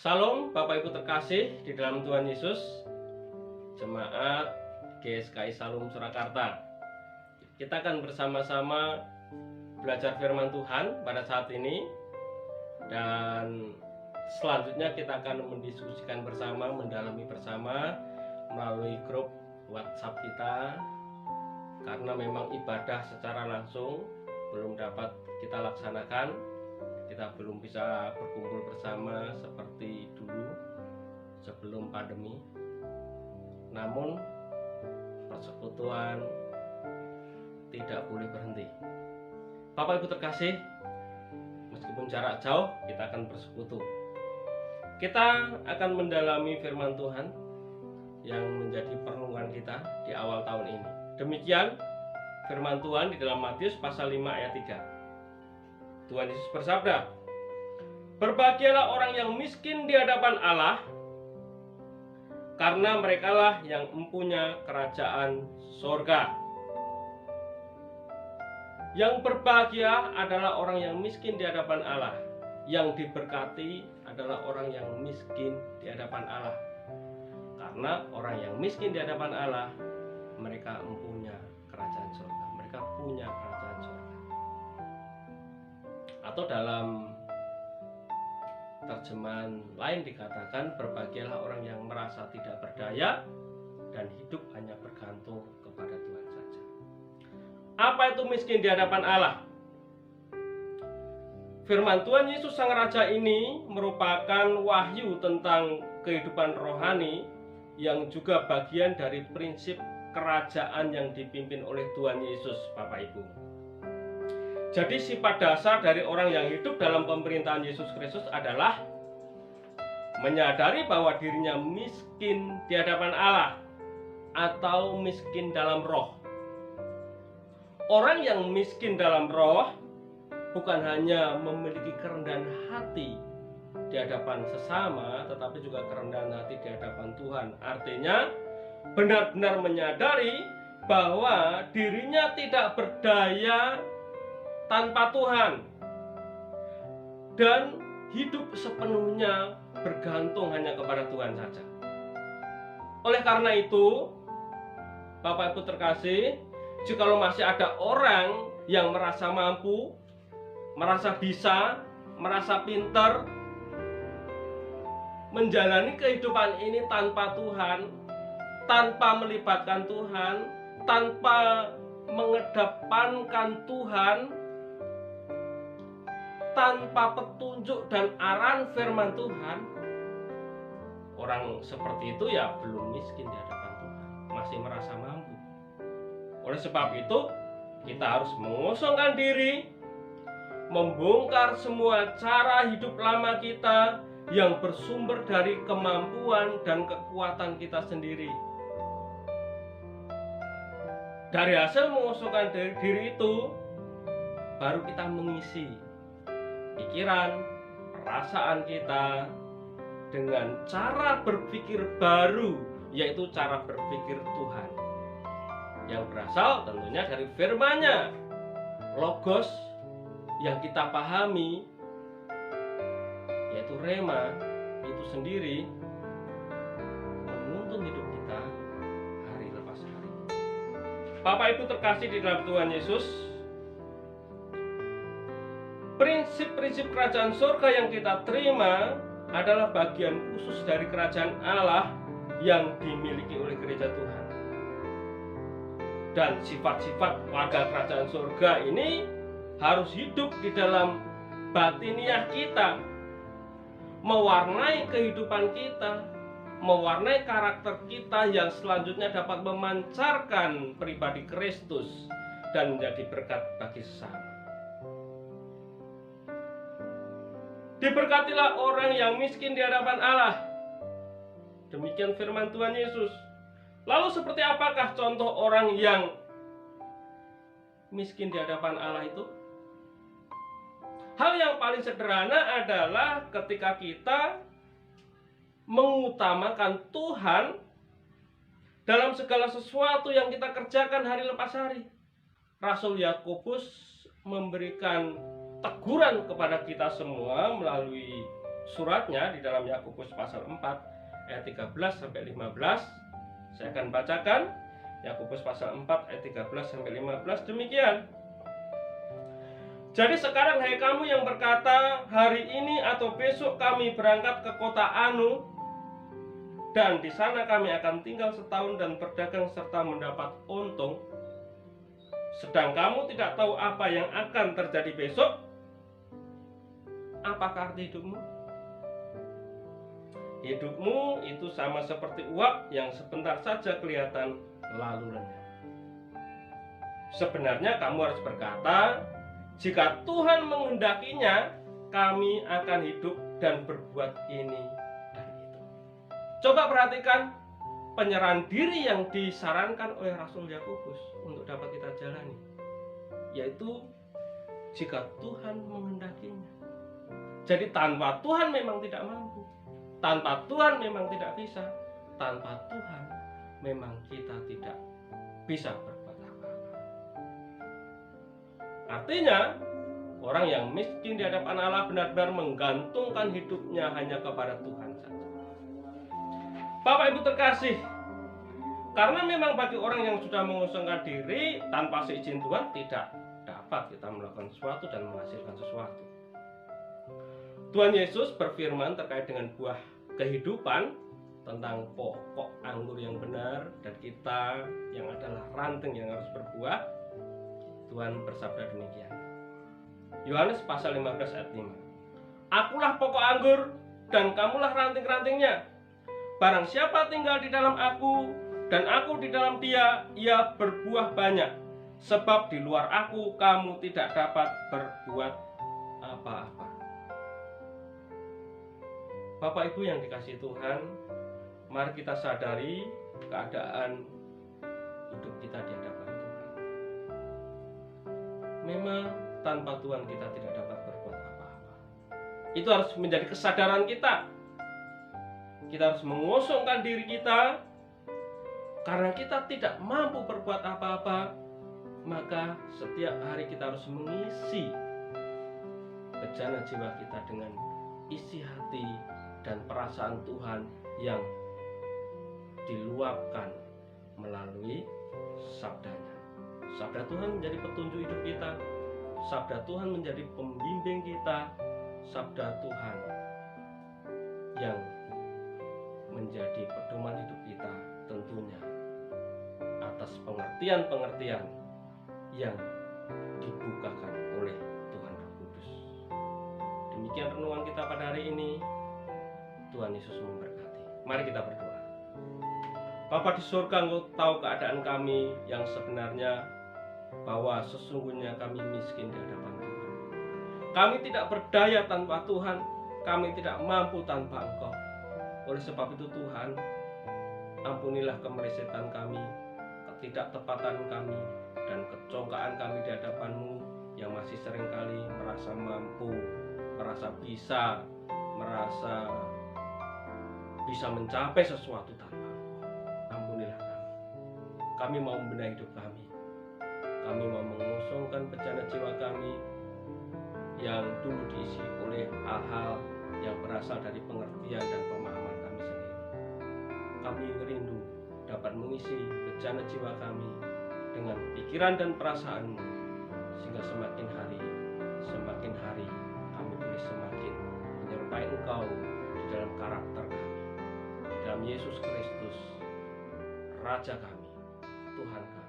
Salam Bapak Ibu terkasih di dalam Tuhan Yesus, Jemaat GSKI Salum Surakarta. Kita akan bersama-sama belajar firman Tuhan pada saat ini, dan selanjutnya kita akan mendiskusikan bersama, mendalami bersama melalui grup WhatsApp kita, karena memang ibadah secara langsung belum dapat kita laksanakan. Kita belum bisa berkumpul bersama seperti dulu sebelum pandemi. Namun persekutuan tidak boleh berhenti. Bapak Ibu terkasih, meskipun jarak jauh, kita akan bersekutu. Kita akan mendalami firman Tuhan yang menjadi perenungan kita di awal tahun ini. Demikian firman Tuhan di dalam Matius pasal 5 ayat 3. Tuhan Yesus bersabda, "Berbahagialah orang yang miskin di hadapan Allah, karena merekalah yang mempunyai kerajaan sorga." Yang berbahagia adalah orang yang miskin di hadapan Allah. Yang diberkati adalah orang yang miskin di hadapan Allah. Karena orang yang miskin di hadapan Allah, mereka mempunyai kerajaan sorga. Mereka punya kerajaan sorga. Atau dalam terjemahan lain dikatakan, berbahagialah orang yang merasa tidak berdaya dan hidup hanya bergantung kepada Tuhan saja. Apa itu miskin di hadapan Allah? Firman Tuhan Yesus Sang Raja ini merupakan wahyu tentang kehidupan rohani yang juga bagian dari prinsip kerajaan yang dipimpin oleh Tuhan Yesus, Bapak Ibu. Jadi sifat dasar dari orang yang hidup dalam pemerintahan Yesus Kristus adalah menyadari bahwa dirinya miskin di hadapan Allah atau miskin dalam roh. Orang yang miskin dalam roh bukan hanya memiliki kerendahan hati di hadapan sesama, tetapi juga kerendahan hati di hadapan Tuhan. Artinya benar-benar menyadari bahwa dirinya tidak berdaya tanpa Tuhan dan hidup sepenuhnya bergantung hanya kepada Tuhan saja. Oleh karena itu, Bapak Ibu terkasih, jikalau masih ada orang yang merasa mampu, merasa bisa, merasa pintar menjalani kehidupan ini tanpa Tuhan, tanpa melibatkan Tuhan, tanpa mengedepankan Tuhan, tanpa petunjuk dan arahan firman Tuhan, orang seperti itu ya belum miskin di hadapan Tuhan, masih merasa mampu. Oleh sebab itu, kita harus mengosongkan diri, membongkar semua cara hidup lama kita yang bersumber dari kemampuan dan kekuatan kita sendiri. Dari hasil mengosongkan diri itu, baru kita mengisi pikiran, perasaan kita dengan cara berpikir baru, yaitu cara berpikir Tuhan, yang berasal tentunya dari firman-Nya. Logos yang kita pahami, yaitu rema, itu sendiri menuntun hidup kita hari lepas hari. Bapak Ibu terkasih di dalam Tuhan Yesus, prinsip-prinsip kerajaan surga yang kita terima adalah bagian khusus dari kerajaan Allah yang dimiliki oleh gereja Tuhan. Dan sifat-sifat warga kerajaan surga ini harus hidup di dalam batiniah kita, mewarnai kehidupan kita, mewarnai karakter kita yang selanjutnya dapat memancarkan pribadi Kristus dan menjadi berkat bagi sesama. Diberkatilah orang yang miskin di hadapan Allah. Demikian firman Tuhan Yesus. Lalu seperti apakah contoh orang yang miskin di hadapan Allah itu? Hal yang paling sederhana adalah ketika kita mengutamakan Tuhan dalam segala sesuatu yang kita kerjakan hari lepas hari. Rasul Yakobus memberikan teguran kepada kita semua melalui suratnya di dalam Yakobus pasal 4 ayat 13 sampai 15. Saya akan bacakan Yakobus pasal 4 ayat 13 sampai 15 demikian. Jadi sekarang hai kamu yang berkata, hari ini atau besok kami berangkat ke kota Anu, dan di sana kami akan tinggal setahun dan berdagang serta mendapat untung. Sedang kamu tidak tahu apa yang akan terjadi besok. Apakah arti hidupmu? Hidupmu itu sama seperti uap yang sebentar saja kelihatan lalu lenyap. Sebenarnya kamu harus berkata, jika Tuhan menghendakinya, kami akan hidup dan berbuat ini dan itu. Coba perhatikan penyerahan diri yang disarankan oleh Rasul Yakobus untuk dapat kita jalani, yaitu jika Tuhan menghendakinya. Jadi tanpa Tuhan memang tidak mampu, tanpa Tuhan memang tidak bisa, tanpa Tuhan memang kita tidak bisa berbuat apa-apa. Artinya orang yang miskin di hadapan Allah benar-benar menggantungkan hidupnya hanya kepada Tuhan saja. Bapak Ibu terkasih, karena memang bagi orang yang sudah mengosongkan diri tanpa seizin Tuhan tidak dapat kita melakukan sesuatu dan menghasilkan sesuatu. Tuhan Yesus berfirman terkait dengan buah kehidupan, tentang pokok anggur yang benar, dan kita yang adalah ranting yang harus berbuah. Tuhan bersabda demikian. Yohanes pasal 15 ayat 5. Akulah pokok anggur dan kamulah ranting-rantingnya. Barang siapa tinggal di dalam aku dan aku di dalam dia, ia berbuah banyak. Sebab di luar aku kamu tidak dapat berbuat apa-apa. Bapak Ibu yang dikasihi Tuhan, mari kita sadari keadaan hidup kita di hadapan Tuhan. Memang tanpa Tuhan kita tidak dapat berbuat apa-apa. Itu harus menjadi kesadaran kita. Kita harus mengosongkan diri kita. Karena kita tidak mampu berbuat apa-apa, maka setiap hari kita harus mengisi bejana jiwa kita dengan isi hati dan perasaan Tuhan yang diluapkan melalui sabdanya. Sabda Tuhan menjadi petunjuk hidup kita. Sabda Tuhan menjadi pembimbing kita. Sabda Tuhan yang menjadi pedoman hidup kita, tentunya atas pengertian-pengertian yang dibukakan oleh Tuhan Roh Kudus. Demikian renungan kita pada hari ini. Tuhan Yesus memberkati. Mari kita berdoa. Bapa di surga, Engkau tahu keadaan kami yang sebenarnya, bahwa sesungguhnya kami miskin di hadapan Tuhan. Kami tidak berdaya tanpa Tuhan. Kami tidak mampu tanpa Engkau. Oleh sebab itu Tuhan, ampunilah kemelesetan kami, ketidaktepatan kami, dan kecongkaan kami di hadapan-Mu yang masih seringkali merasa mampu, merasa bisa mencapai sesuatu tanpa Engkau. Ampunilah kami. Kami mau membenahi hidup kami. Kami mau mengosongkan bejana jiwa kami yang dulu diisi oleh hal-hal yang berasal dari pengertian dan pemahaman kami sendiri. Kami rindu dapat mengisi bejana jiwa kami dengan pikiran dan perasaan-Mu, sehingga semakin hari kami boleh semakin menyerupai Engkau di dalam karakter kami, di dalam Yesus Kristus, Raja kami, Tuhan kami.